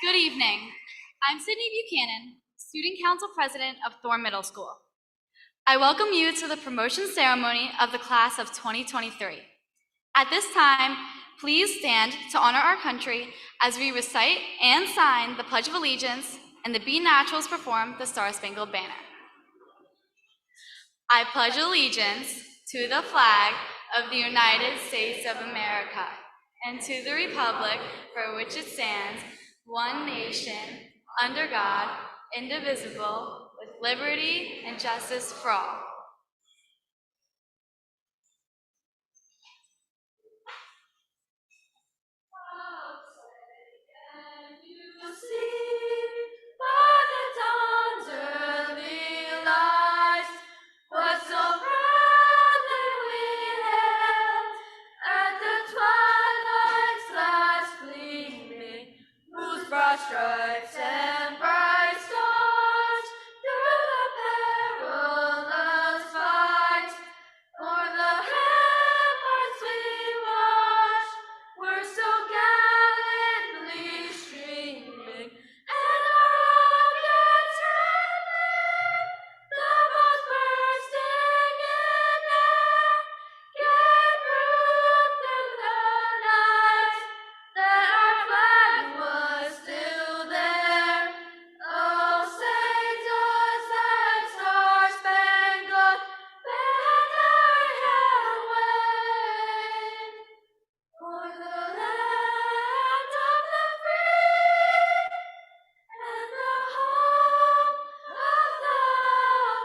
Good evening. I'm Sydney Buchanan, Student Council President of Thorne Middle School. I welcome you to the promotion ceremony of the class of 2023. At this time, please stand to honor our country as we recite and sign the Pledge of Allegiance and the Be Naturals perform the Star-Spangled Banner. I pledge allegiance to the flag of the United States of America and to the republic for which it stands, one nation, under God, indivisible, with liberty and justice for all. Stripes and bright stars through the perilous fight. For the ramparts we watched were so gallantly streaming, and our rockets trembling, the bombs bursting in air, gave proof through the night that our flag was still there. Oh, say does that star-spangled banner yet wave for the land of the free and the home of the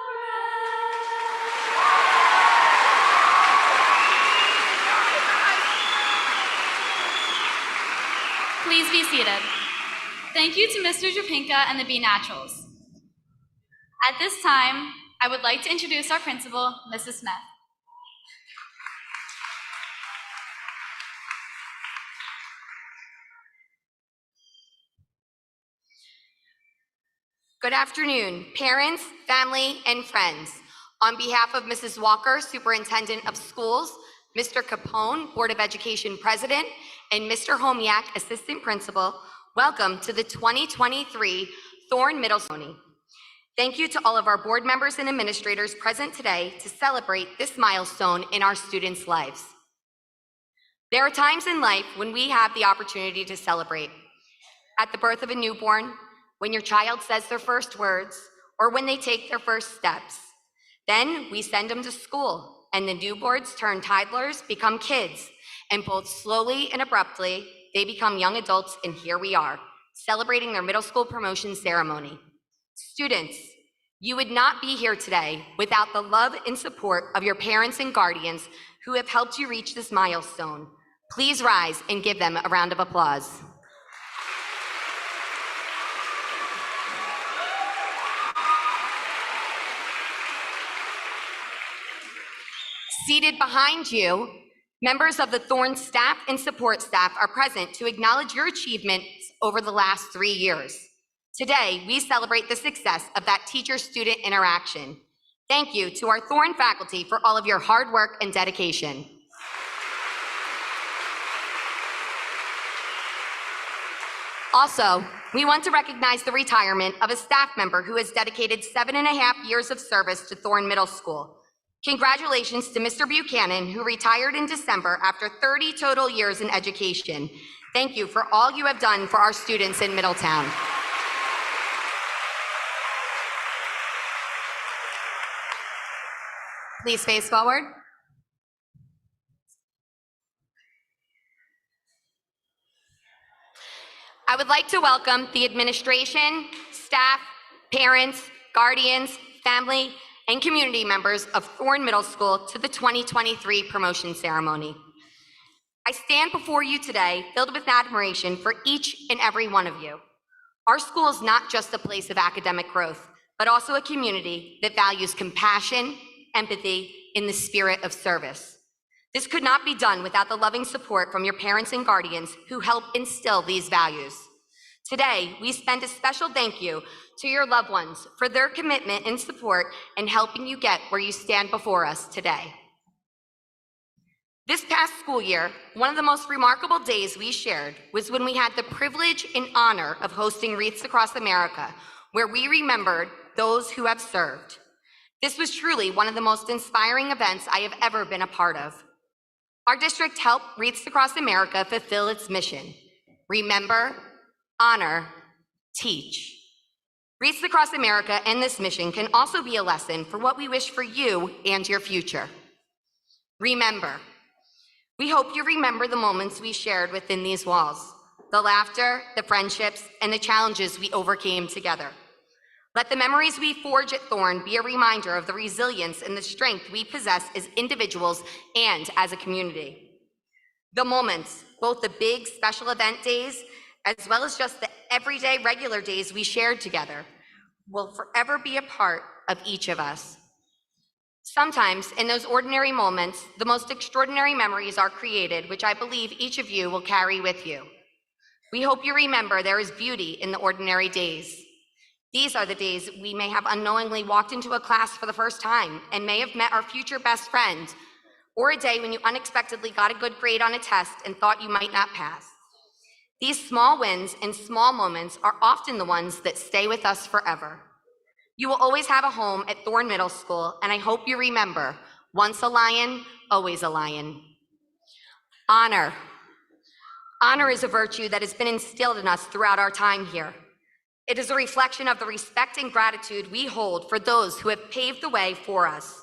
brave. Please be seated. Thank you to Mr. Japinka and the Be Naturals. At this time, I would like to introduce our principal, Mrs. Smith. Good afternoon, parents, family, and friends. On behalf of Mrs. Walker, Superintendent of Schools, Mr. Capone, Board of Education President, and Mr. Homiak, Assistant Principal, welcome to the 2023 Thorne Middle School. Thank you to all of our board members and administrators present today to celebrate this milestone in our students' lives. There are times in life when we have the opportunity to celebrate. At the birth of a newborn, when your child says their first words, or when they take their first steps. Then we send them to school, and the newborns turn toddlers, become kids, and both slowly and abruptly, they become young adults, and here we are, celebrating their middle school promotion ceremony. Students, you would not be here today without the love and support of your parents and guardians who have helped you reach this milestone. Please rise and give them a round of applause. Seated behind you, members of the Thorne staff and support staff are present to acknowledge your achievements over the last 3 years. Today, we celebrate the success of that teacher-student interaction. Thank you to our Thorne faculty for all of your hard work and dedication. Also, we want to recognize the retirement of a staff member who has dedicated 7.5 years of service to Thorne Middle School. Congratulations to Mr. Buchanan, who retired in December after 30 total years in education. Thank you for all you have done for our students in Middletown. Please face forward. I would like to welcome the administration, staff, parents, guardians, family, and community members of Thorne Middle School to the 2023 promotion ceremony. I stand before you today filled with admiration for each and every one of you. Our school is not just a place of academic growth, but also a community that values compassion, empathy, in the spirit of service. This could not be done without the loving support from your parents and guardians who help instill these values. Today, we send a special thank you to your loved ones for their commitment and support in helping you get where you stand before us today. This past school year, one of the most remarkable days we shared was when we had the privilege and honor of hosting Wreaths Across America, where we remembered those who have served. This was truly one of the most inspiring events I have ever been a part of. Our district helped Wreaths Across America fulfill its mission: remember, honor, teach. Wreaths Across America and this mission can also be a lesson for what we wish for you and your future. Remember. We hope you remember the moments we shared within these walls, the laughter, the friendships, and the challenges we overcame together. Let the memories we forge at Thorne be a reminder of the resilience and the strength we possess as individuals and as a community. The moments, both the big special event days, as well as just the everyday regular days we shared together, will forever be a part of each of us. Sometimes, in those ordinary moments, the most extraordinary memories are created, which I believe each of you will carry with you. We hope you remember there is beauty in the ordinary days. These are the days we may have unknowingly walked into a class for the first time and may have met our future best friend, or a day when you unexpectedly got a good grade on a test and thought you might not pass. These small wins and small moments are often the ones that stay with us forever. You will always have a home at Thorne Middle School, and I hope you remember, once a lion, always a lion. Honor. Honor is a virtue that has been instilled in us throughout our time here. It is a reflection of the respect and gratitude we hold for those who have paved the way for us.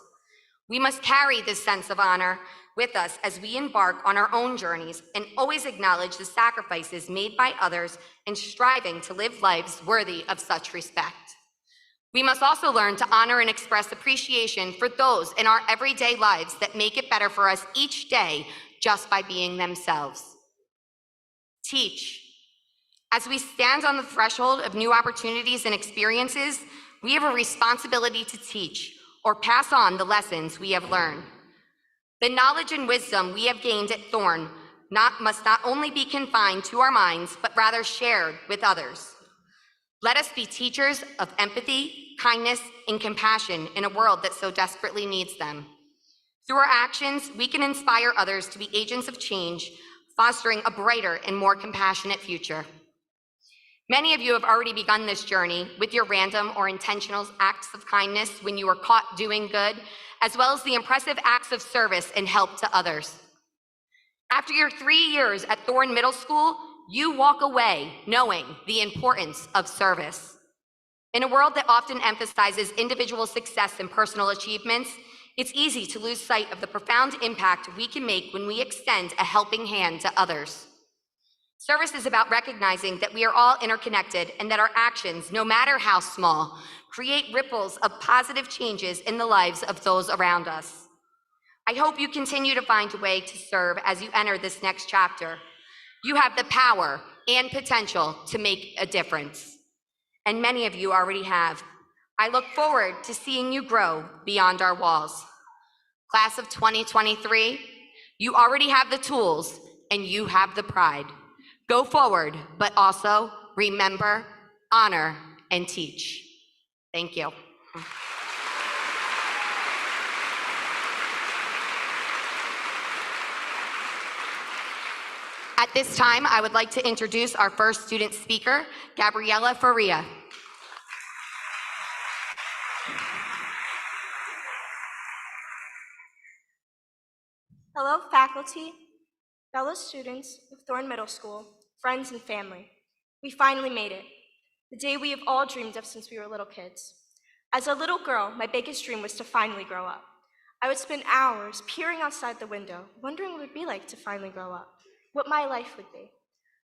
We must carry this sense of honor with us as we embark on our own journeys and always acknowledge the sacrifices made by others in striving to live lives worthy of such respect. We must also learn to honor and express appreciation for those in our everyday lives that make it better for us each day just by being themselves. Teach. As we stand on the threshold of new opportunities and experiences, we have a responsibility to teach or pass on the lessons we have learned. The knowledge and wisdom we have gained at Thorne must not only be confined to our minds, but rather shared with others. Let us be teachers of empathy, kindness, and compassion in a world that so desperately needs them. Through our actions, we can inspire others to be agents of change, fostering a brighter and more compassionate future. Many of you have already begun this journey with your random or intentional acts of kindness when you were caught doing good, as well as the impressive acts of service and help to others. After your 3 years at Thorne Middle School, you walk away knowing the importance of service. In a world that often emphasizes individual success and personal achievements, it's easy to lose sight of the profound impact we can make when we extend a helping hand to others. Service is about recognizing that we are all interconnected and that our actions, no matter how small, create ripples of positive changes in the lives of those around us. I hope you continue to find a way to serve as you enter this next chapter. You have the power and potential to make a difference, and many of you already have. I look forward to seeing you grow beyond our walls. Class of 2023, you already have the tools and you have the pride. Go forward, but also remember, honor, and teach. Thank you. At this time, I would like to introduce our first student speaker, Gabriela Faria. Hello, faculty, fellow students of Thorne Middle School, friends and family. We finally made it, the day we have all dreamed of since we were little kids. As a little girl, my biggest dream was to finally grow up. I would spend hours peering outside the window, wondering what it would be like to finally grow up, what my life would be.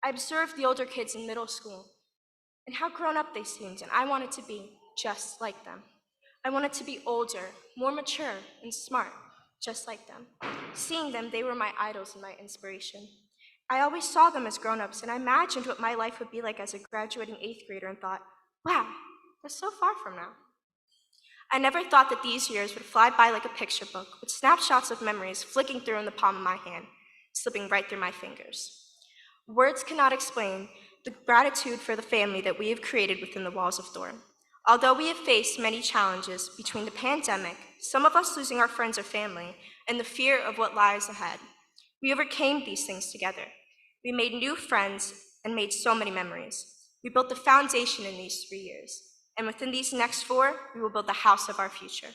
I observed the older kids in middle school and how grown up they seemed, and I wanted to be just like them. I wanted to be older, more mature, and smart, just like them. Seeing them, they were my idols and my inspiration. I always saw them as grown-ups, and I imagined what my life would be like as a graduating 8th grader and thought, wow, that's so far from now. I never thought that these years would fly by like a picture book, with snapshots of memories flicking through in the palm of my hand, slipping right through my fingers. Words cannot explain the gratitude for the family that we have created within the walls of Thorne. Although we have faced many challenges between the pandemic, some of us losing our friends or family, and the fear of what lies ahead, We overcame these things together. We made new friends and made so many memories. We built the foundation in these 3 years, and within these next 4, we will build the house of our future.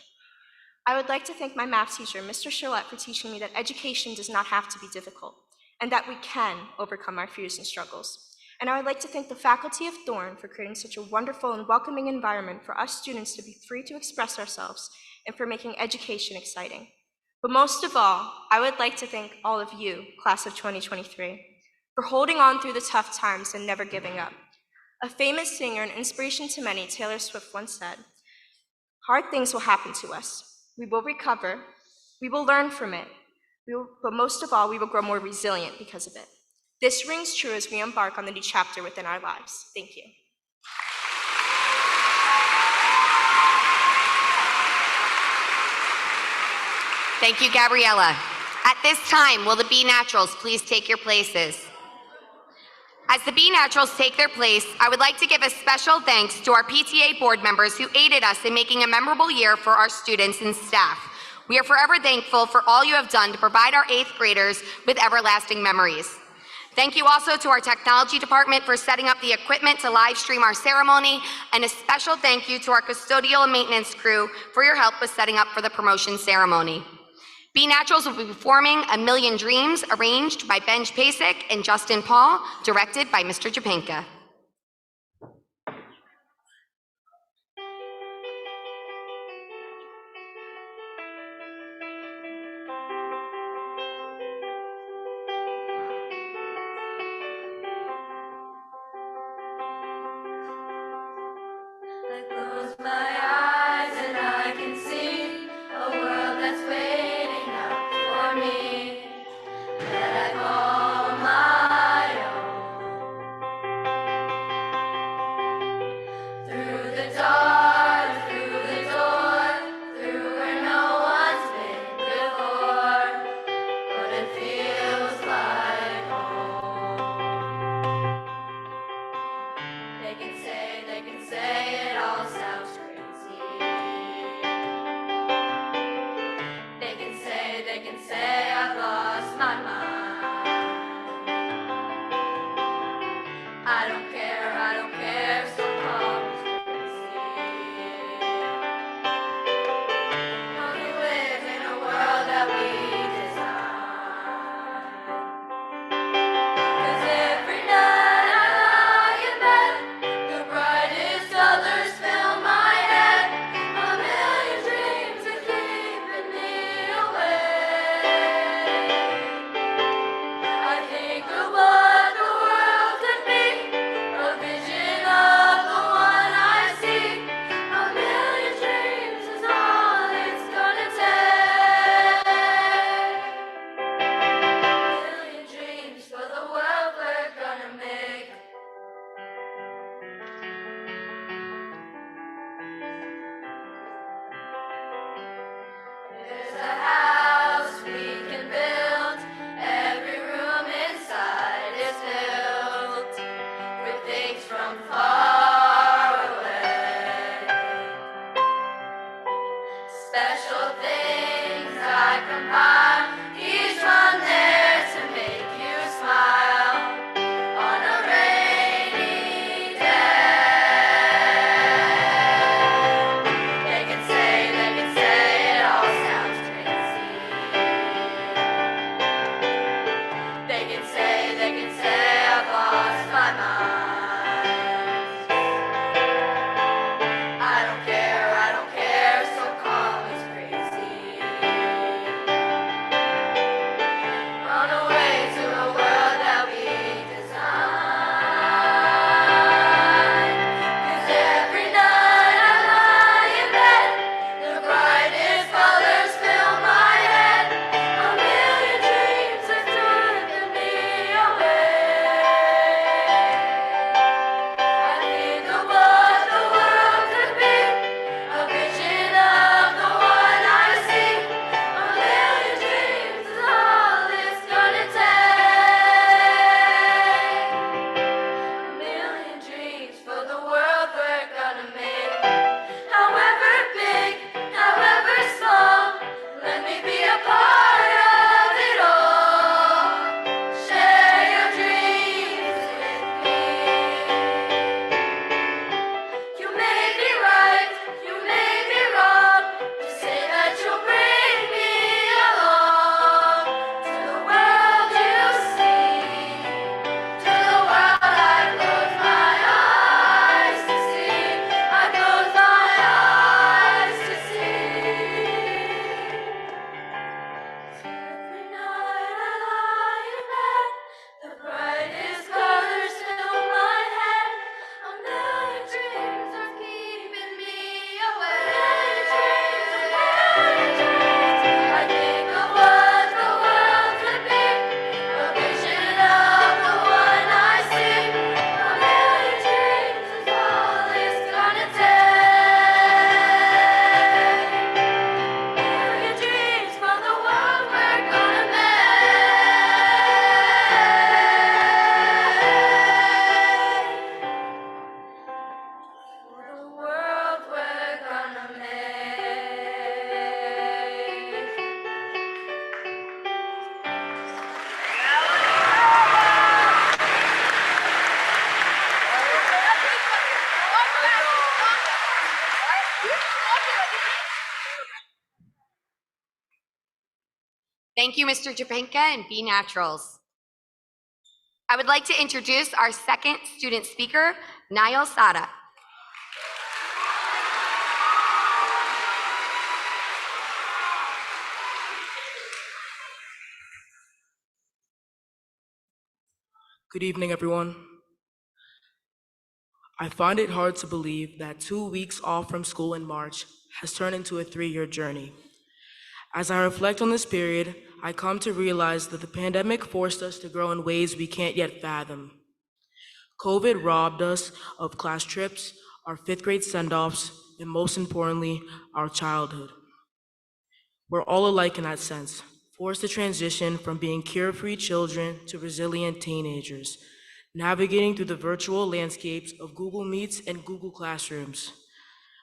I would like to thank my math teacher, Mr. Charlotte, for teaching me that education does not have to be difficult, and that we can overcome our fears and struggles. And I would like to thank the faculty of Thorne for creating such a wonderful and welcoming environment for us students to be free to express ourselves and for making education exciting. But most of all, I would like to thank all of you, class of 2023, for holding on through the tough times and never giving up. A famous singer and inspiration to many, Taylor Swift, once said, "Hard things will happen to us. We will recover. We will learn from it. But most of all, we will grow more resilient because of it." This rings true as we embark on the new chapter within our lives. Thank you. Thank you, Gabriella. At this time, will the B Naturals please take your places? As the B Naturals take their place, I would like to give a special thanks to our PTA board members who aided us in making a memorable year for our students and staff. We are forever thankful for all you have done to provide our 8th graders with everlasting memories. Thank you also to our technology department for setting up the equipment to live stream our ceremony, and a special thank you to our custodial and maintenance crew for your help with setting up for the promotion ceremony. B Naturals will be performing A Million Dreams, arranged by Ben Pasek and Justin Paul, directed by Mr. Japenka. I close my eyes and I can see a world that's waiting up for me, that I call my own. Thank you, Mr. Japenka, and Be Naturals. I would like to introduce our second student speaker, Niall Sada. Good evening, everyone. I find it hard to believe that 2 weeks off from school in March has turned into a 3-year journey. As I reflect on this period, I come to realize that the pandemic forced us to grow in ways we can't yet fathom. COVID robbed us of class trips, our 5th grade send-offs, and most importantly, our childhood. We're all alike in that sense, forced to transition from being carefree children to resilient teenagers, navigating through the virtual landscapes of Google Meets and Google Classrooms.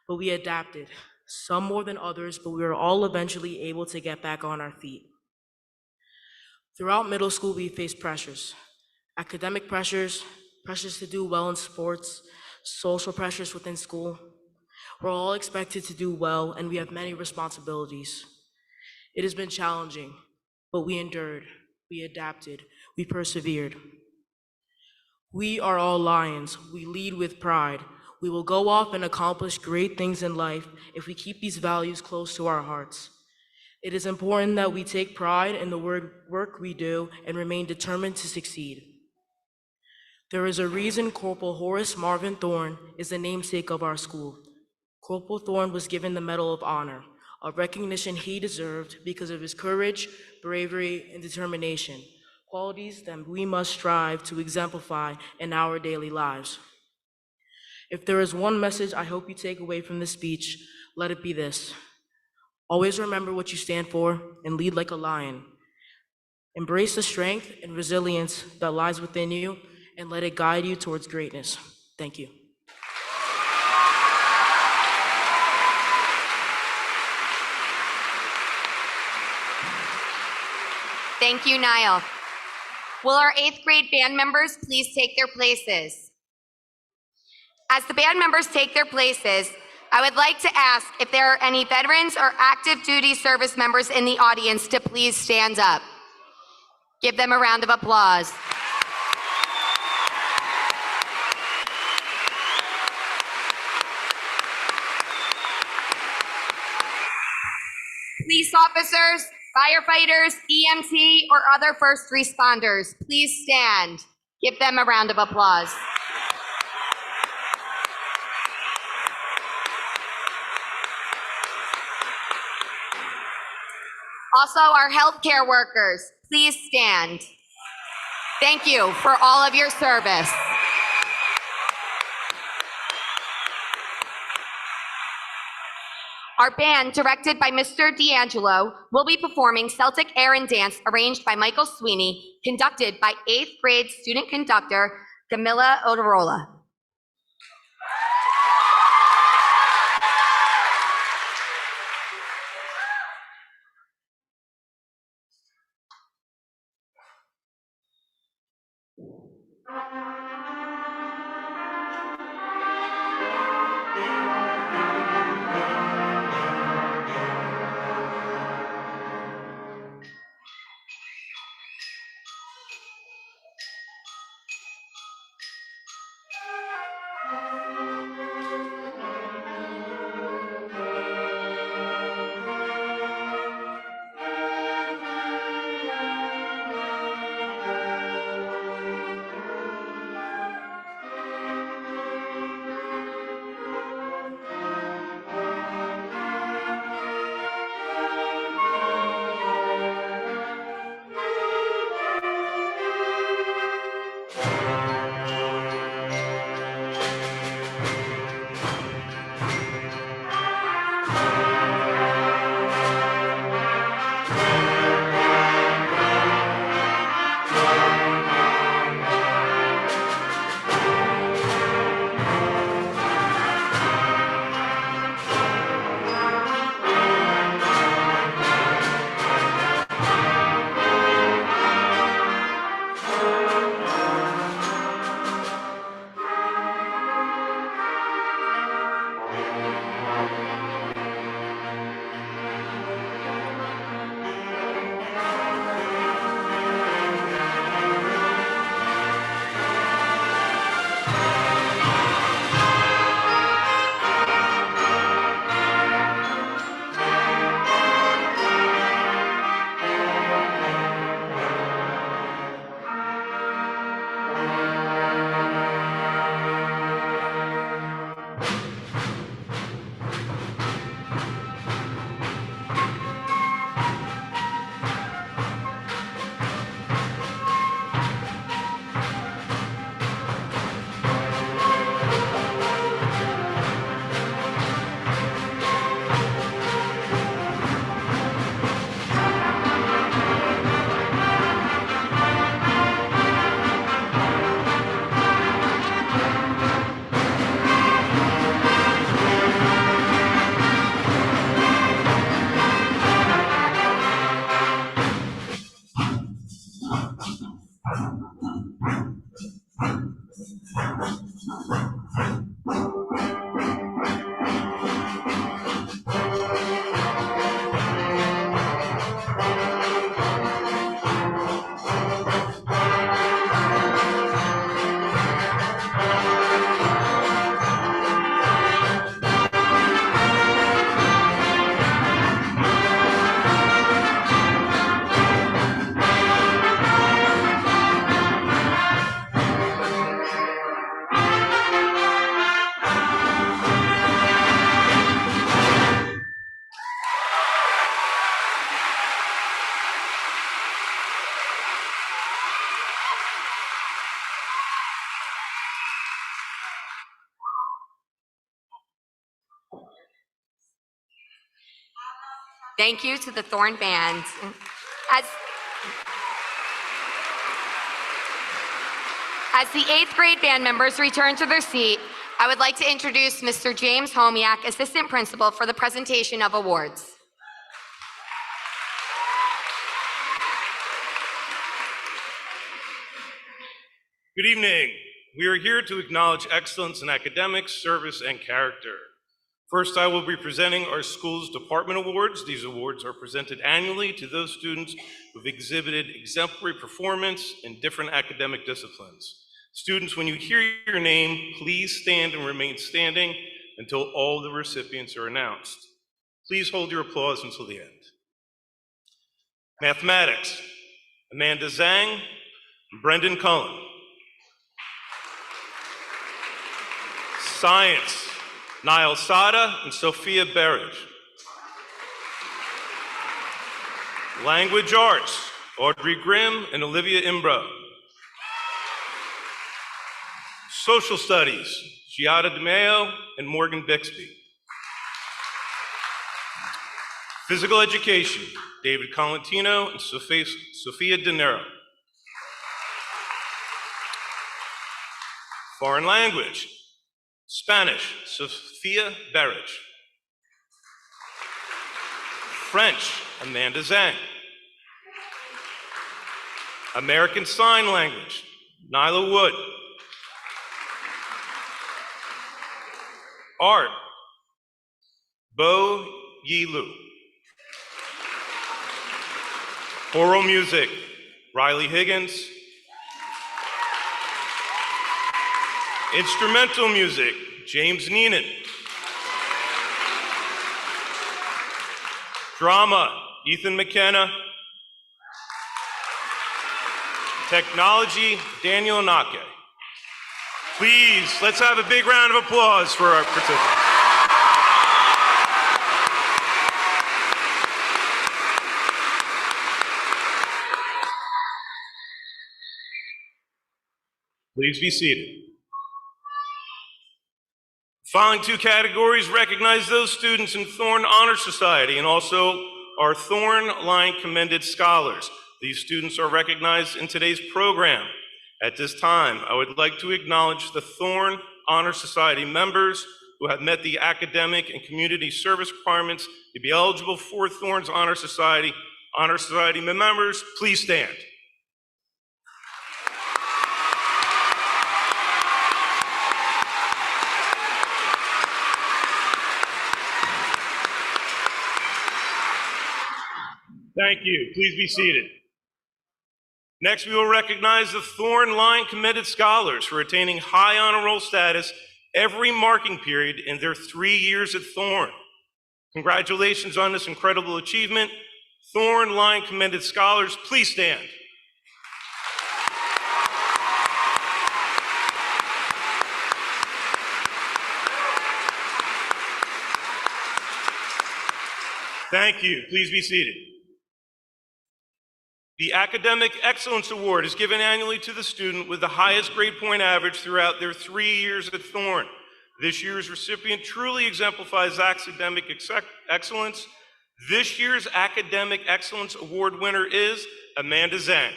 But we adapted, some more than others, but we were all eventually able to get back on our feet. Throughout middle school, we faced pressures. Academic pressures, pressures to do well in sports, social pressures within school. We're all expected to do well, and we have many responsibilities. It has been challenging, but we endured, we adapted, we persevered. We are all lions. We lead with pride. We will go off and accomplish great things in life if we keep these values close to our hearts. It is important that we take pride in the work we do and remain determined to succeed. There is a reason Corporal Horace Marvin Thorne is the namesake of our school. Corporal Thorne was given the Medal of Honor, a recognition he deserved because of his courage, bravery, and determination, qualities that we must strive to exemplify in our daily lives. If there is one message I hope you take away from this speech, let it be this. Always remember what you stand for and lead like a lion. Embrace the strength and resilience that lies within you and let it guide you towards greatness. Thank you. Thank you, Niall. Will our 8th grade band members please take their places? As the band members take their places, I would like to ask if there are any veterans or active duty service members in the audience to please stand up. Give them a round of applause. Police officers, firefighters, EMT, or other first responders, please stand. Give them a round of applause. Also, our healthcare workers, please stand. Thank you for all of your service. Our band, directed by Mr. D'Angelo, will be performing Celtic Air and Dance, arranged by Michael Sweeney, conducted by 8th grade student conductor Camilla Odarola. Thank you to the Thorne Band. As the 8th grade band members return to their seat, I would like to introduce Mr. James Homiak, Assistant Principal, for the presentation of awards. Good evening. We are here to acknowledge excellence in academics, service, and character. First, I will be presenting our school's department awards. These awards are presented annually to those students who've exhibited exemplary performance in different academic disciplines. Students, when you hear your name, please stand and remain standing until all the recipients are announced. Please hold your applause until the end. Mathematics, Amanda Zhang, Brendan Cullen. Science, Niall Sada and Sophia Berridge. Language Arts, Audrey Grimm and Olivia Imbro. Social Studies, Giada DeMeo and Morgan Bixby. Physical Education, David Colantino and Sophia De Niro. Foreign Language, Spanish, Sophia Berridge. French, Amanda Zhang. American Sign Language, Nyla Wood. Art, Bo Yi Lu. Choral Music, Riley Higgins. Instrumental Music, James Neenan. Drama, Ethan McKenna. Technology, Daniel Nake. Please, let's have a big round of applause for our participants. Please be seated. The following two categories recognize those students in Thorne Honor Society and also our Thorne Line Commended Scholars. These students are recognized in today's program. At this time, I would like to acknowledge the Thorne Honor Society members who have met the academic and community service requirements to be eligible for Thorne's Honor Society. Honor Society members, please stand. Thank you. Please be seated. Next, we will recognize the Thorne Line Commended Scholars for attaining high honor roll status every marking period in their 3 years at Thorne. Congratulations on this incredible achievement. Thorne Line Commended Scholars, please stand. Thank you. Please be seated. The Academic Excellence Award is given annually to the student with the highest grade point average throughout their 3 years at Thorne. This year's recipient truly exemplifies academic excellence. This year's Academic Excellence Award winner is Amanda Zhang.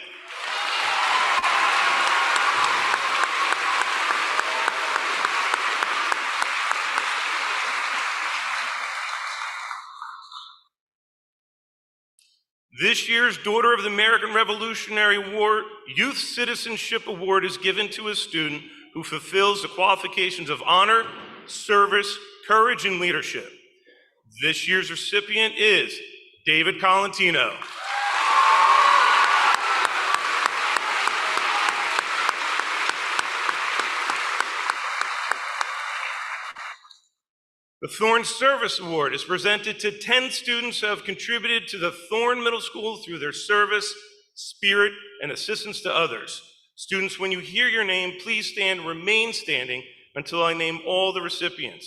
This year's Daughter of the American Revolutionary War Youth Citizenship Award is given to a student who fulfills the qualifications of honor, service, courage, and leadership. This year's recipient is David Colantino. The Thorne Service Award is presented to 10 students who have contributed to the Thorne Middle School through their service, spirit, and assistance to others. Students, when you hear your name, please stand and remain standing until I name all the recipients.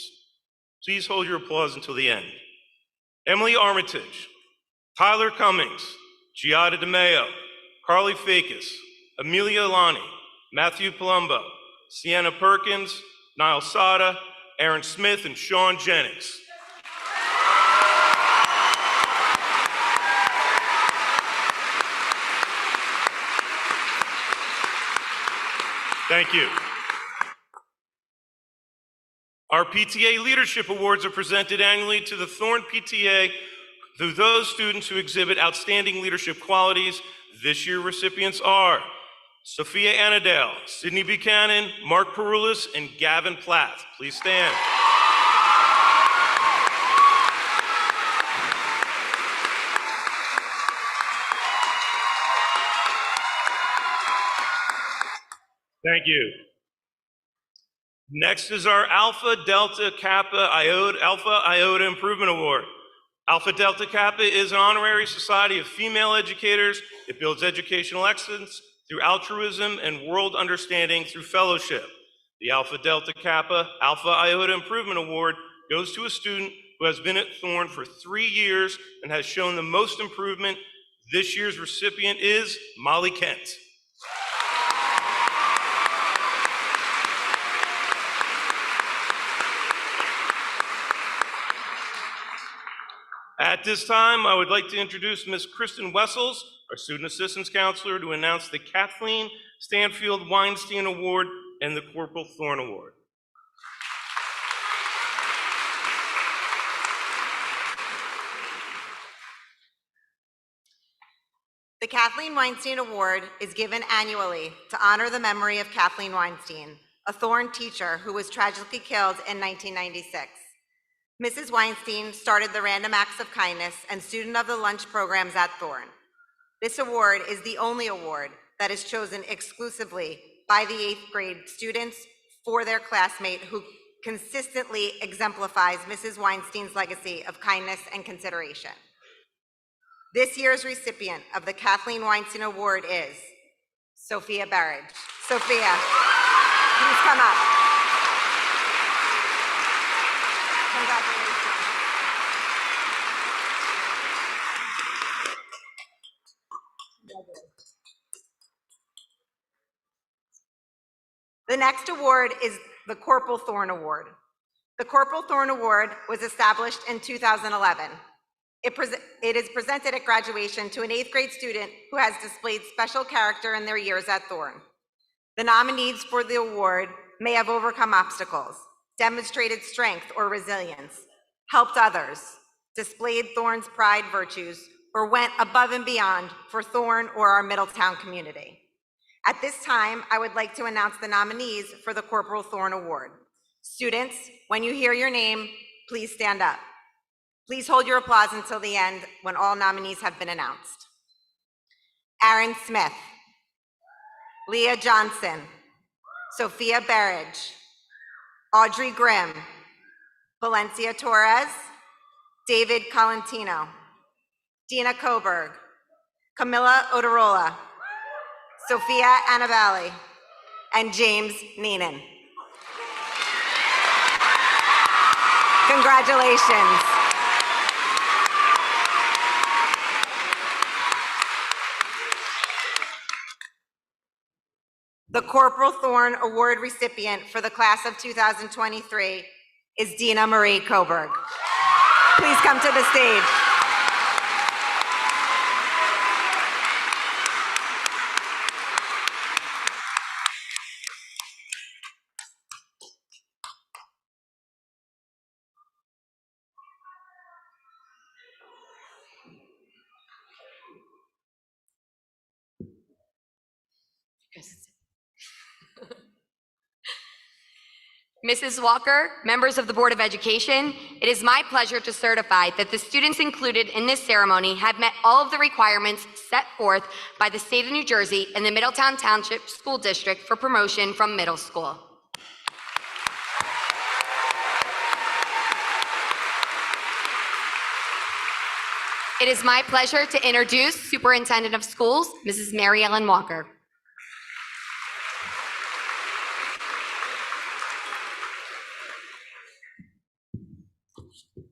Please hold your applause until the end. Emily Armitage, Tyler Cummings, Giada DeMeo, Carly Fakis, Amelia Alani, Matthew Palumbo, Sienna Perkins, Niall Sada, Aaron Smith, and Sean Jennings. Thank you. Our PTA Leadership Awards are presented annually to the Thorne PTA to those students who exhibit outstanding leadership qualities. This year recipients are Sophia Annadale, Sydney Buchanan, Mark Perulis, and Gavin Plath. Please stand. Thank you. Next is our Alpha Delta Kappa Iota Improvement Award. Alpha Delta Kappa is an honorary society of female educators. It builds educational excellence through altruism and world understanding through fellowship. The Alpha Delta Kappa Alpha Iota Improvement Award goes to a student who has been at Thorne for 3 years and has shown the most improvement. This year's recipient is Molly Kent. At this time, I would like to introduce Ms. Kristen Wessels, our Student Assistance Counselor, to announce the Kathleen Stanfield Weinstein Award and the Corporal Thorne Award. The Kathleen Weinstein Award is given annually to honor the memory of Kathleen Weinstein, a Thorne teacher who was tragically killed in 1996. Mrs. Weinstein started the Random Acts of Kindness and Student of the Lunch programs at Thorne. This award is the only award that is chosen exclusively by the 8th grade students for their classmate who consistently exemplifies Mrs. Weinstein's legacy of kindness and consideration. This year's recipient of the Kathleen Weinstein Award is Sophia Barrage. Sophia, please come up. Congratulations. The next award is the Corporal Thorne Award. The Corporal Thorne Award was established in 2011. It is presented at graduation to an 8th grade student who has displayed special character in their years at Thorne. The nominees for the award may have overcome obstacles, demonstrated strength or resilience, helped others, displayed Thorne's pride virtues, or went above and beyond for Thorne or our Middletown community. At this time, I would like to announce the nominees for the Corporal Thorne Award. Students, when you hear your name, please stand up. Please hold your applause until the end when all nominees have been announced. Aaron Smith, Leah Johnson, Sophia Barrage, Audrey Grimm, Valencia Torres, David Colantino, Dina Coburg, Camilla Oterola, Sophia Annabali, and James Neenan. Congratulations. The Corporal Thorne Award recipient for the class of 2023 is Dina Marie Coburg. Please come to the stage. Mrs. Walker, members of the Board of Education, it is my pleasure to certify that the students included in this ceremony have met all of the requirements set forth by the state of New Jersey and the Middletown Township School District for promotion from middle school. It is my pleasure to introduce Superintendent of Schools, Mrs. Mary Ellen Walker.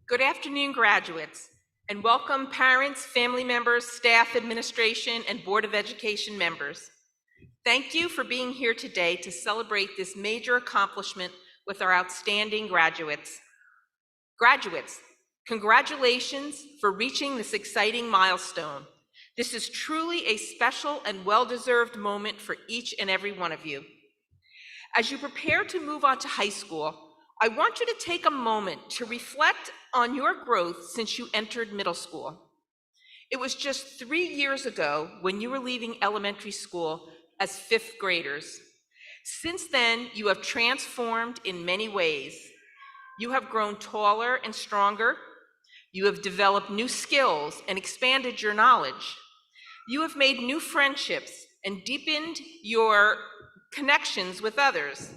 Good afternoon, graduates, and welcome parents, family members, staff, administration, and Board of Education members. Thank you for being here today to celebrate this major accomplishment with our outstanding graduates. Graduates, congratulations for reaching this exciting milestone. This is truly a special and well-deserved moment for each and every one of you. As you prepare to move on to high school, I want you to take a moment to reflect on your growth since you entered middle school. It was just 3 years ago when you were leaving elementary school as fifth graders. Since then, you have transformed in many ways. You have grown taller and stronger. You have developed new skills and expanded your knowledge. You have made new friendships and deepened your connections with others.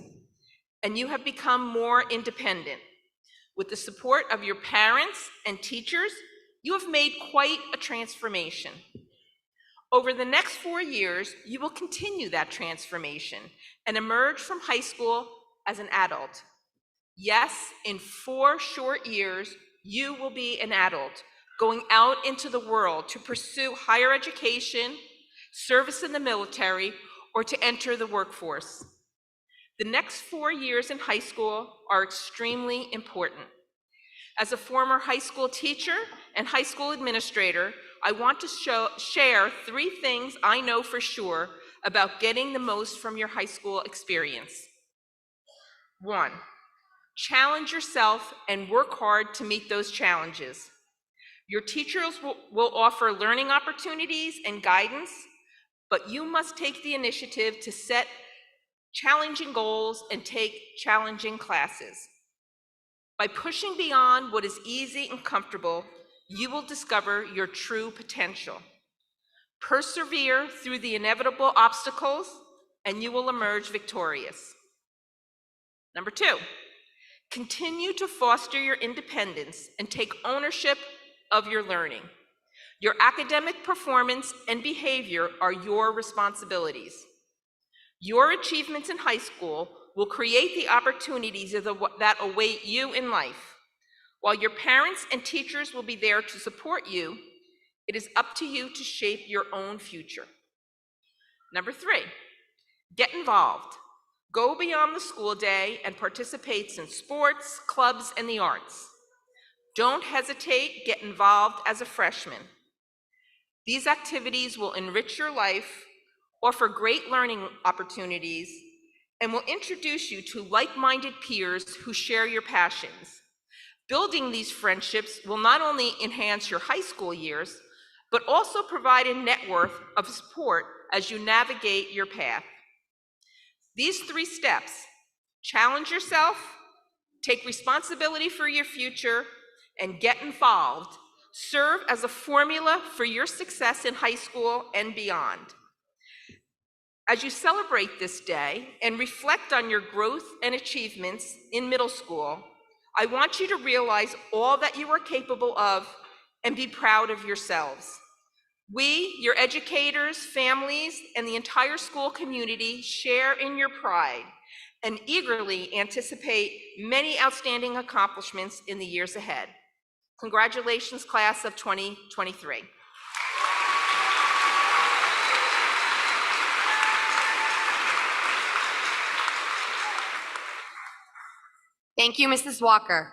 And you have become more independent. With the support of your parents and teachers, you have made quite a transformation. Over the next 4 years, you will continue that transformation and emerge from high school as an adult. Yes, in 4 short years, you will be an adult, going out into the world to pursue higher education, service in the military, or to enter the workforce. The next 4 years in high school are extremely important. As a former high school teacher and high school administrator, I want to share 3 things I know for sure about getting the most from your high school experience. 1, challenge yourself and work hard to meet those challenges. Your teachers will offer learning opportunities and guidance, but you must take the initiative to set challenging goals and take challenging classes. By pushing beyond what is easy and comfortable, you will discover your true potential. Persevere through the inevitable obstacles, and you will emerge victorious. Number 2, continue to foster your independence and take ownership of your learning. Your academic performance and behavior are your responsibilities. Your achievements in high school will create the opportunities that await you in life. While your parents and teachers will be there to support you, it is up to you to shape your own future. Number 3, get involved. Go beyond the school day and participate in sports, clubs, and the arts. Don't hesitate, get involved as a freshman. These activities will enrich your life, offer great learning opportunities, and will introduce you to like-minded peers who share your passions. Building these friendships will not only enhance your high school years, but also provide a network of support as you navigate your path. These 3 steps, challenge yourself, take responsibility for your future, and get involved, serve as a formula for your success in high school and beyond. As you celebrate this day and reflect on your growth and achievements in middle school, I want you to realize all that you are capable of and be proud of yourselves. We, your educators, families, and the entire school community share in your pride and eagerly anticipate many outstanding accomplishments in the years ahead. Congratulations, class of 2023. Thank you, Mrs. Walker.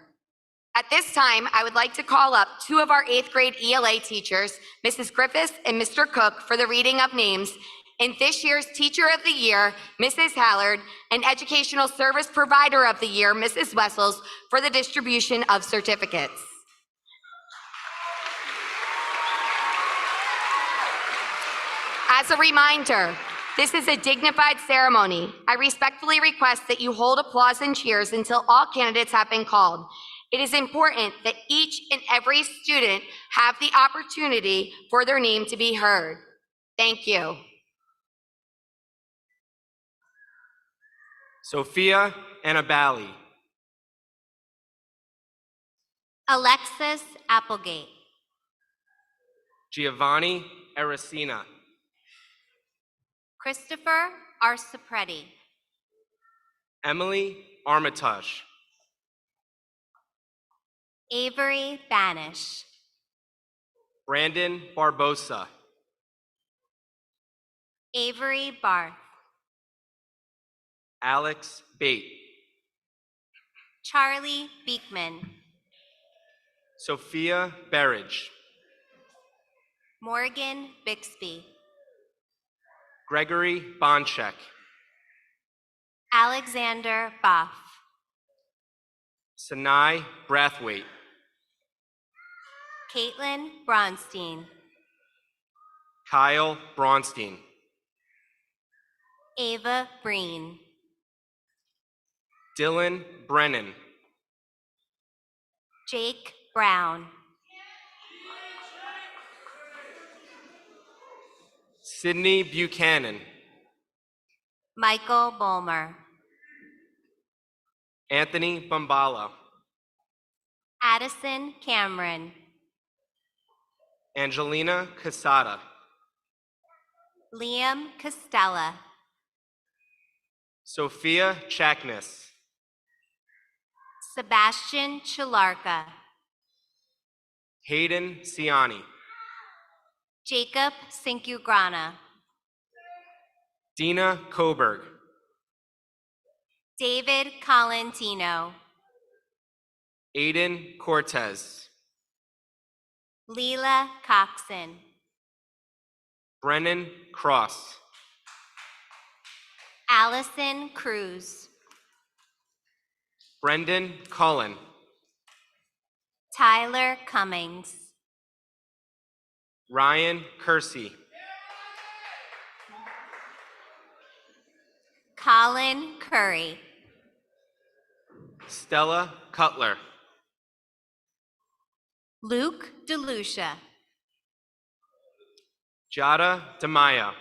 At this time, I would like to call up 2 of our 8th grade ELA teachers, Mrs. Griffiths and Mr. Cook, for the reading of names, and this year's Teacher of the Year, Mrs. Hallard, and Educational Service Provider of the Year, Mrs. Wessels, for the distribution of certificates. As a reminder, this is a dignified ceremony. I respectfully request that you hold applause and cheers until all candidates have been called. It is important that each and every student have the opportunity for their name to be heard. Thank you. Sophia Annabali, Alexis Applegate, Giovanni Ericina, Christopher Arcipreti, Emily Armitage, Avery Banish, Brandon Barbosa, Avery Barth, Alex Bate, Charlie Beekman, Sophia Berridge, Morgan Bixby, Gregory Bonchek, Alexander Boff. Sanai Brathwaite. Caitlin Bronstein. Kyle Bronstein. Ava Breen. Dylan Brennan. Jake Brown. Sydney Buchanan. Michael Bulmer. Anthony Bombala. Addison Cameron. Angelina Casada. Liam Costella. Sophia Chaknis. Sebastian Chilarka. Hayden Siani. Jacob Sincugrana. Dina Coburg. David Colantino. Aiden Cortez. Leela Coxon. Brennan Cross. Allison Cruz. Brendan Cullen. Tyler Cummings. Ryan Kersey. Colin Curry. Stella Cutler. Luke DeLucia. Jada DeMaya.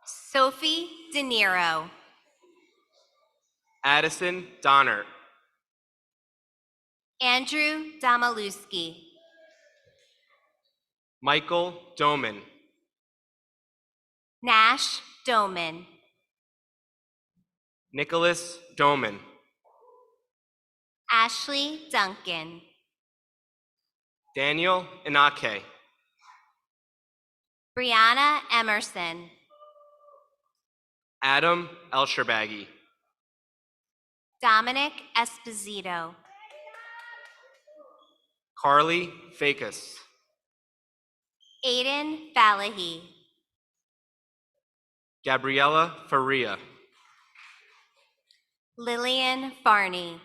Sophie De Niro. Addison Donner. Andrew Damaluski. Michael Doman. Nash Doman. Nicholas Doman. Ashley Duncan. Daniel Inake. Brianna Emerson. Adam Elsherbaghi. Dominic Esposito. Carly Fakis. Aiden Falahy. Gabriella Faria. Lillian Farney.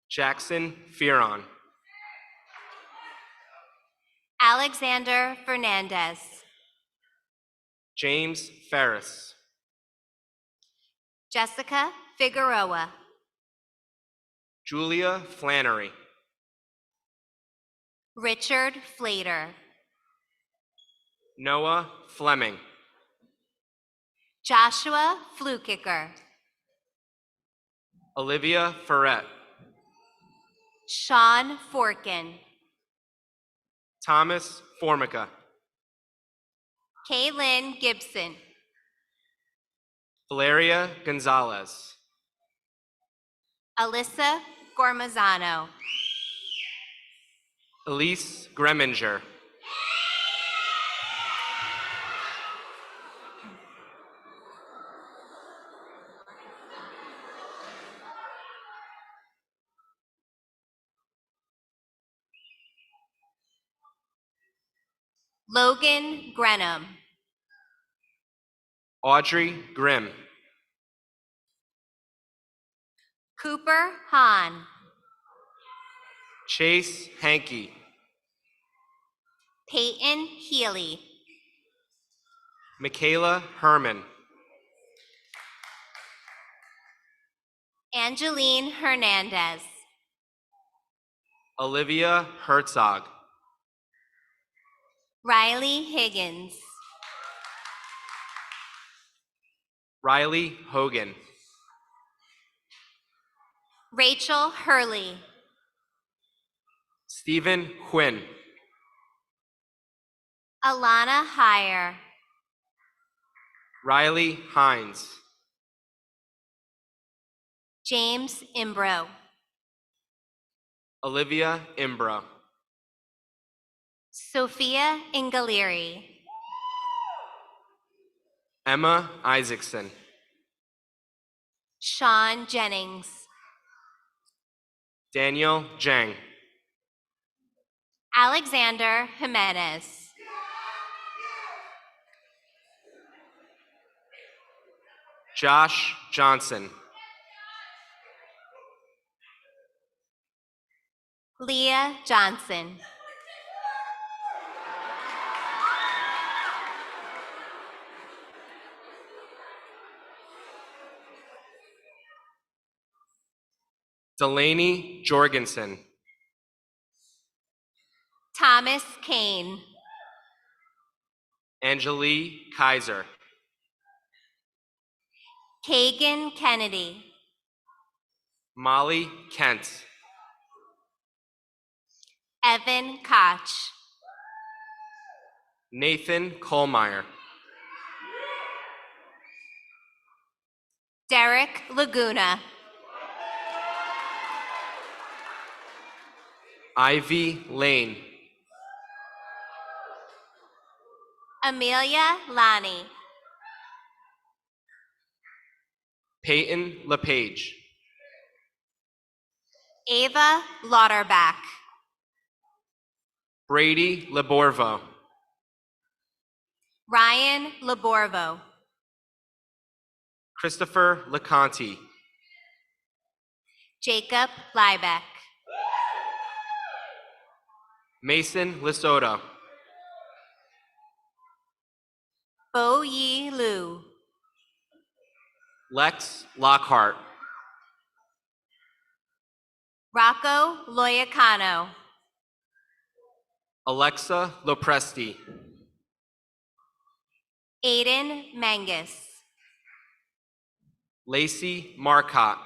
Jackson Fearon. Alexander Fernandez. James Ferris. Jessica Figueroa. Julia Flannery. Richard Flater. Noah Fleming. Joshua Flukicker. Olivia Ferret. Sean Forkin. Thomas Formica. Kaylin Gibson. Valeria Gonzalez. Alyssa Gormazano. Elise Greminger. Logan Grenham. Audrey Grimm. Cooper Hahn. Chase Hankey. Peyton Healy. Michaela Herman. Angeline Hernandez. Olivia Herzog. Riley Higgins. Riley Hogan. Rachel Hurley. Stephen Quinn. Alana Heyer. Riley Hines. James Imbro. Olivia Imbro. Sophia Ingaleri. Emma Isaacson. Sean Jennings. Daniel Jang. Alexander Jimenez. Josh Johnson. Leah Johnson. Delaney Jorgensen. Thomas Kane. Angelique Kaiser. Kagan Kennedy. Molly Kent. Evan Koch. Nathan Kohlmeyer. Derek Laguna. Ivy Lane. Amelia Lani. Peyton LePage. Ava Lauterbach. Brady Laborvo. Ryan Laborvo. Christopher LeConte. Jacob Liebeck. Mason Lesotho. Bo Yi Lu. Lex Lockhart. Rocco Loyacano. Alexa Lopresti. Aiden Mangus. Lacey Marcotte.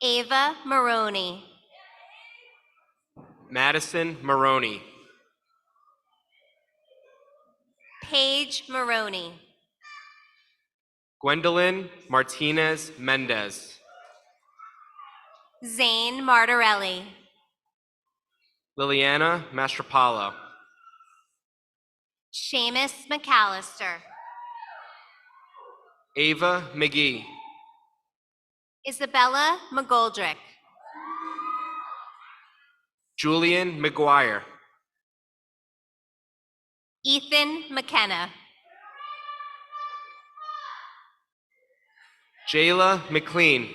Ava Maroney. Madison Maroney. Paige Maroney. Gwendolyn Martinez Mendez. Zane Martorelli. Liliana Mastropalo. Seamus McAllister. Ava McGee. Isabella McGoldrick. Julian McGuire. Ethan McKenna. Jayla McLean.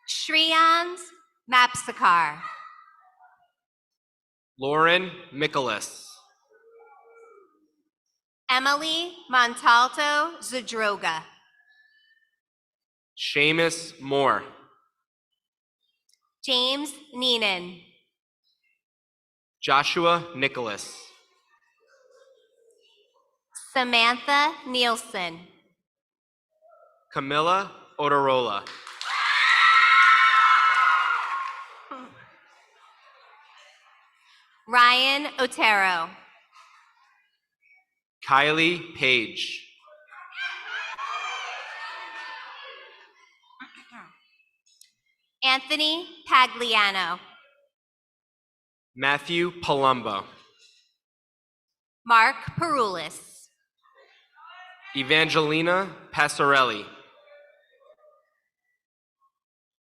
Shreyans Mapsakar. Lauren Michaelis. Emily Montalto Zadroga. Seamus Moore. James Neenan. Joshua Nicholas. Samantha Nielsen. Camilla Odorola. Ryan Otero. Kylie Page. Anthony Pagliano. Matthew Palumbo. Mark Perulis. Evangelina Passarelli.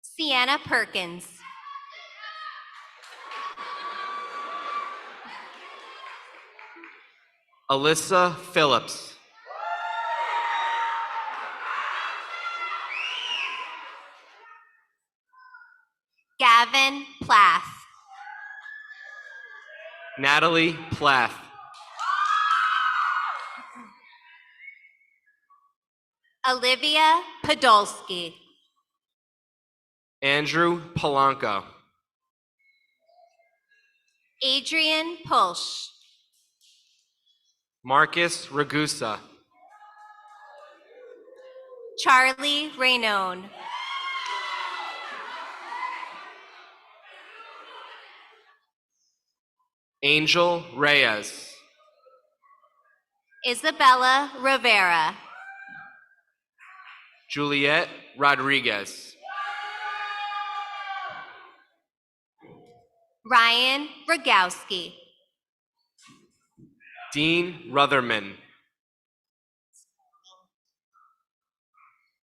Sienna Perkins. Alyssa Phillips. Gavin Plath. Natalie Plath. Olivia Podolsky. Andrew Polanco. Adrian Pulsch. Marcus Ragusa. Charlie Raynone. Angel Reyes. Isabella Rivera. Juliet Rodriguez. Ryan Rogowski. Dean Rutherman.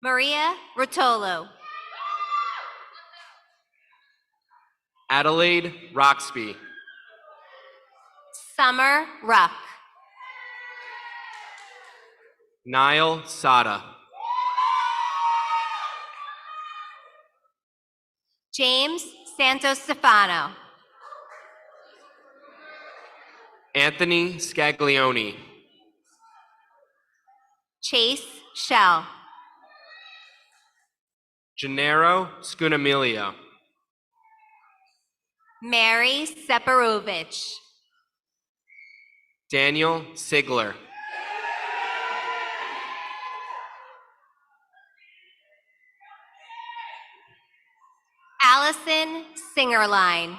Maria Rotolo. Adelaide Roxby. Summer Ruck. Niall Sada. James Santos Stefano. Anthony Scaglione. Chase Shell. Gennaro Scunamilio. Mary Separovich. Daniel Sigler. Allison Singerline.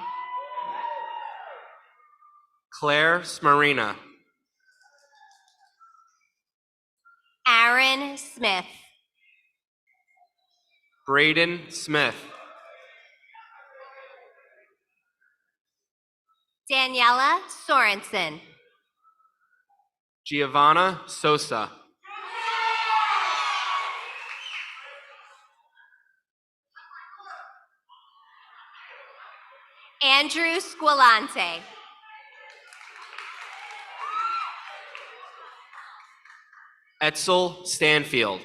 Claire Smarina. Aaron Smith. Braden Smith. Daniela Sorensen. Giovanna Sosa. Andrew Squilante. Etzel Stanfield.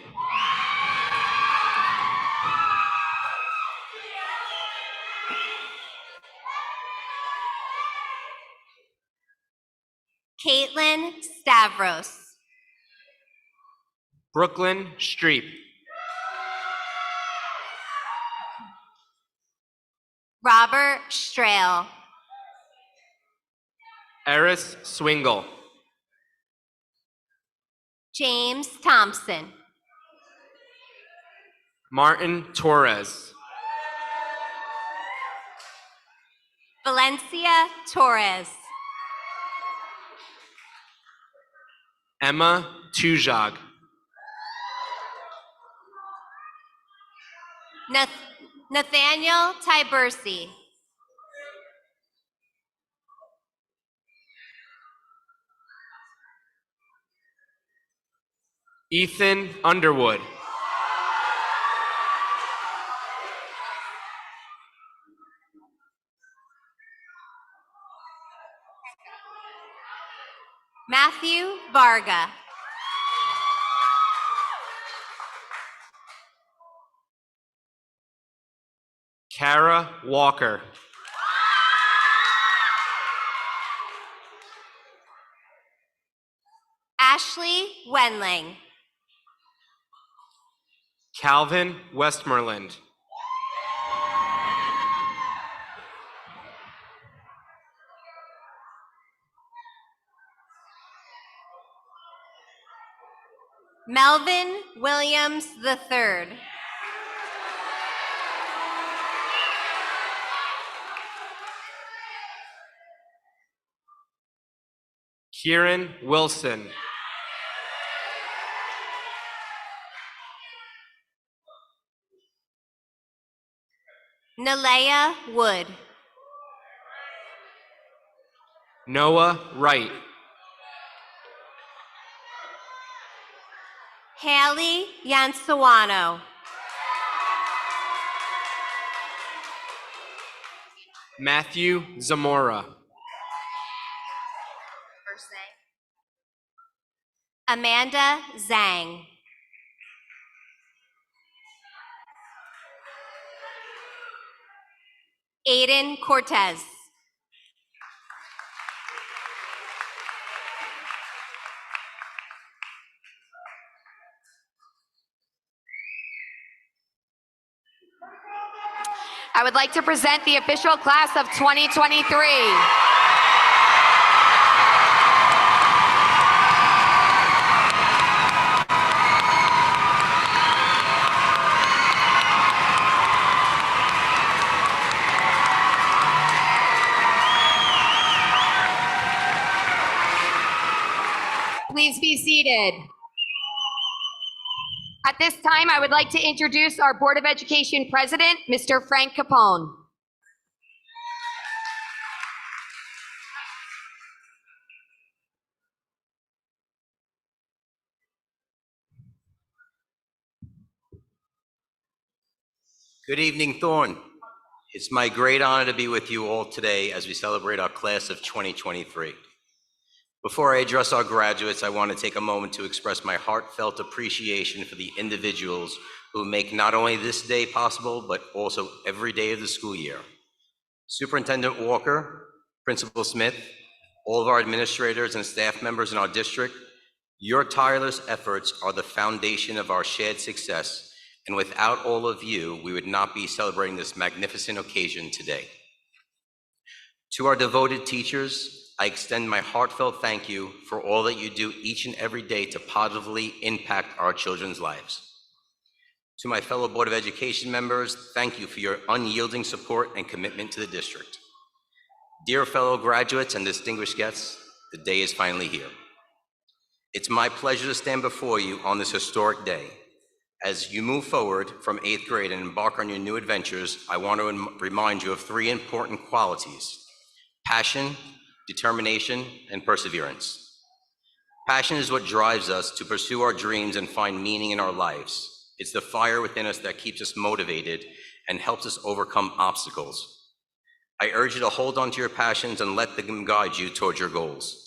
Caitlin Stavros. Brooklyn Streep. Robert Strail. Eris Swingle. James Thompson. Martin Torres. Valencia Torres. Emma Tujag. Nathaniel Tibersi. Ethan Underwood. Matthew Varga. Kara Walker. Ashley Wenling. Calvin Westmoreland. Melvin Williams III. Kieran Wilson. Nalea Wood. Noah Wright. Haley Yansawano. Matthew Zamora. Amanda Zhang. Aiden Cortez. I would like to present the official class of 2023. Please be seated. At this time, I would like to introduce our Board of Education President, Mr. Frank Capone. Good evening, Thorne. It's my great honor to be with you all today as we celebrate our class of 2023. Before I address our graduates, I want to take a moment to express my heartfelt appreciation for the individuals who make not only this day possible, but also every day of the school year. Superintendent Walker, Principal Smith, all of our administrators and staff members in our district, your tireless efforts are the foundation of our shared success, and without all of you, we would not be celebrating this magnificent occasion today. To our devoted teachers, I extend my heartfelt thank you for all that you do each and every day to positively impact our children's lives. To my fellow Board of Education members, thank you for your unyielding support and commitment to the district. Dear fellow graduates and distinguished guests, the day is finally here. It's my pleasure to stand before you on this historic day. As you move forward from 8th grade and embark on your new adventures, I want to remind you of 3 important qualities: passion, determination, and perseverance. Passion is what drives us to pursue our dreams and find meaning in our lives. It's the fire within us that keeps us motivated and helps us overcome obstacles. I urge you to hold on to your passions and let them guide you towards your goals.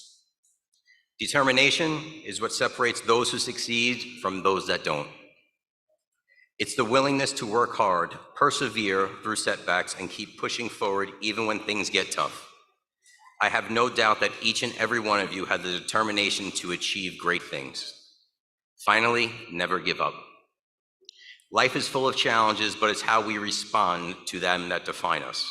Determination is what separates those who succeed from those that don't. It's the willingness to work hard, persevere through setbacks, and keep pushing forward even when things get tough. I have no doubt that each and every one of you have the determination to achieve great things. Finally, never give up. Life is full of challenges, but it's how we respond to them that define us.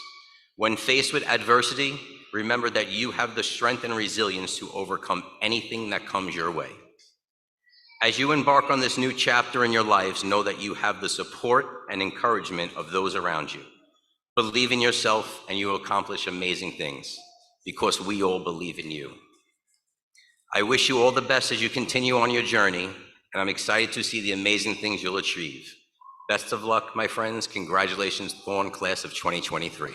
When faced with adversity, remember that you have the strength and resilience to overcome anything that comes your way. As you embark on this new chapter in your lives, know that you have the support and encouragement of those around you. Believe in yourself and you will accomplish amazing things because we all believe in you. I wish you all the best as you continue on your journey, and I'm excited to see the amazing things you'll achieve. Best of luck, my friends. Congratulations, Thorne class of 2023.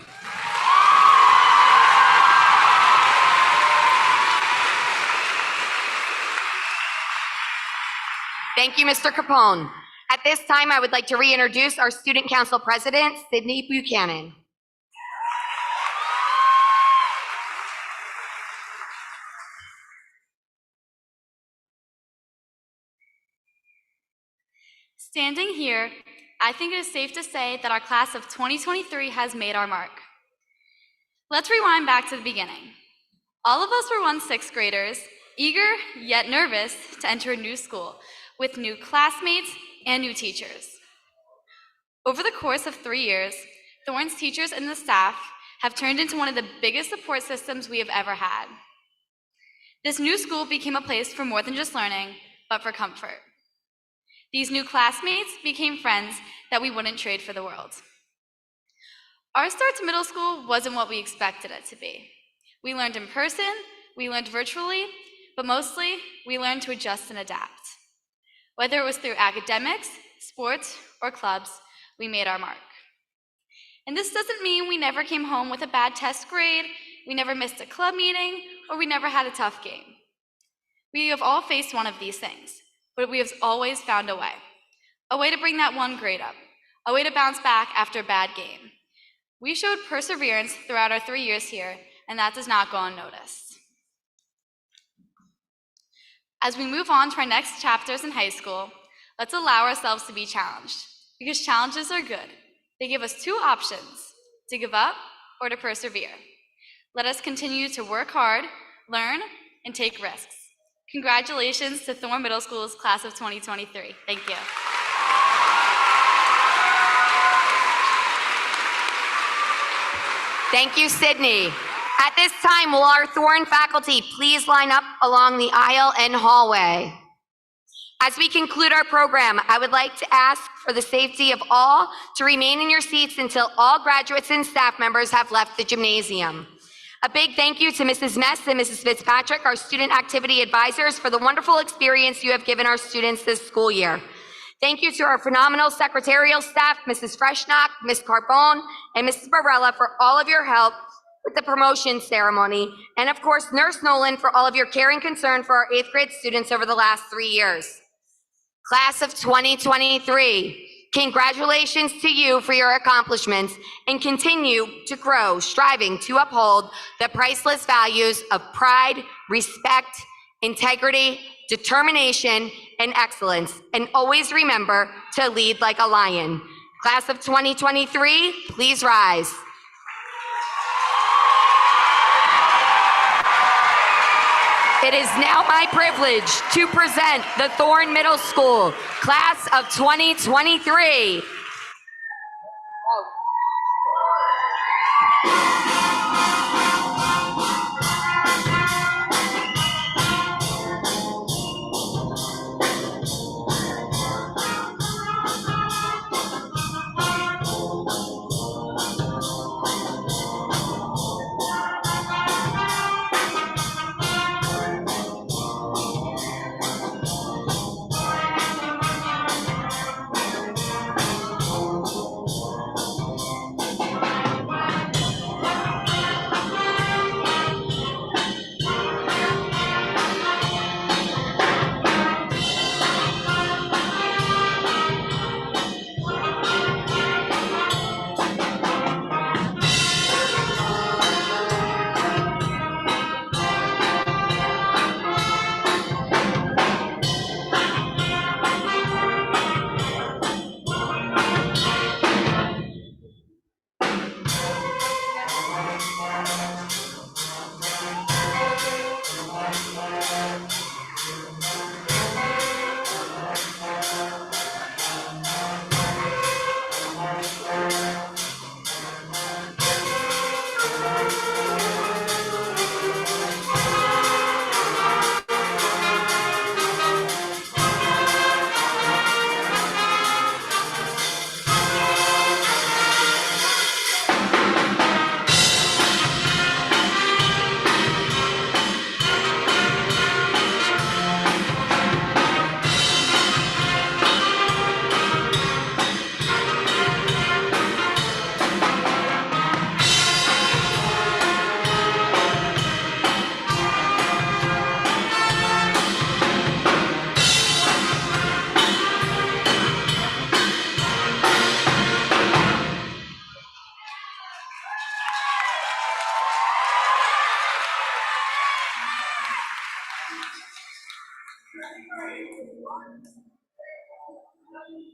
Thank you, Mr. Capone. At this time, I would like to reintroduce our Student Council President, Sydney Buchanan. Standing here, I think it is safe to say that our class of 2023 has made our mark. Let's rewind back to the beginning. All of us were once 6th graders, eager yet nervous to enter a new school with new classmates and new teachers. Over the course of 3 years, Thorne's teachers and the staff have turned into one of the biggest support systems we have ever had. This new school became a place for more than just learning, but for comfort. These new classmates became friends that we wouldn't trade for the world. Our start to middle school wasn't what we expected it to be. We learned in person, we learned virtually, but mostly we learned to adjust and adapt. Whether it was through academics, sports, or clubs, we made our mark. And this doesn't mean we never came home with a bad test grade, we never missed a club meeting, or we never had a tough game. We have all faced one of these things, but we have always found a way to bring that one grade up, a way to bounce back after a bad game. We showed perseverance throughout our 3 years here, and that does not go unnoticed. As we move on to our next chapters in high school, let's allow ourselves to be challenged, because challenges are good. They give us 2 options, to give up or to persevere. Let us continue to work hard, learn, and take risks. Congratulations to Thorne Middle School's class of 2023. Thank you. Thank you, Sydney. At this time, will our Thorne faculty please line up along the aisle and hallway? As we conclude our program, I would like to ask for the safety of all to remain in your seats until all graduates and staff members have left the gymnasium. A big thank you to Mrs. Mess and Mrs. Fitzpatrick, our student activity advisors, for the wonderful experience you have given our students this school year. Thank you to our phenomenal secretarial staff, Mrs. Freshnock, Ms. Carbone, and Mrs. Barella for all of your help with the promotion ceremony, and of course, Nurse Nolan for all of your care and concern for our 8th grade students over the last 3 years. Class of 2023, Congratulations to you for your accomplishments and continue to grow, striving to uphold the priceless values of pride, respect, integrity, determination, and excellence. And always remember to lead like a lion. Class of 2023, please rise. It is now my privilege to present the Thorne Middle School Class of 2023.